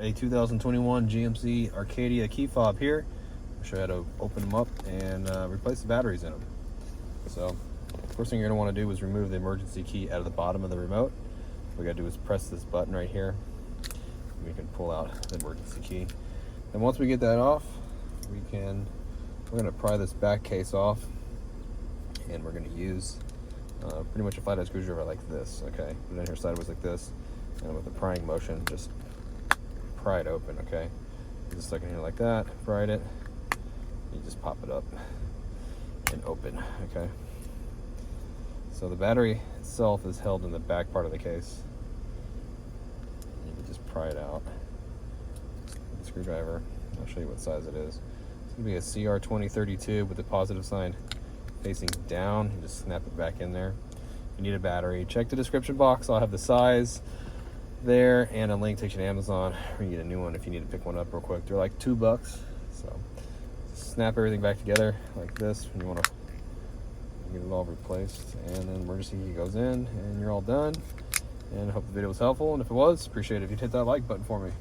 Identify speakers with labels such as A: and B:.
A: a 2021 GMC Arcadia key fob here. I'll show you how to open them up and replace the batteries in them. So, first thing you're going to want to do is remove the emergency key out of the bottom of the remote. What we got to do is press this button right here. We can pull out the emergency key. And once we get that off, we're going to pry this back case off, and we're going to use pretty much a flathead screwdriver like this. Okay, put it in here sideways like this, and with the prying motion, just pry it open. Okay, just stuck in here like that. Pried it. You just pop it up and open. Okay. So the battery itself is held in the back part of the case. You can just pry it out with the screwdriver. I'll show you what size it is. It's going to be a CR2032 with the positive sign facing down. You just snap it back in there. You need a battery. Check the description box. I'll have the size there and a link takes you to Amazon. Or you get a new one if you need to pick one up real quick. They're like $2. So snap everything back together like this when you want to get it all replaced, and then emergency key goes in, and you're all done. And I hope the video was helpful, and if it was, appreciate it if you'd hit that like button for me.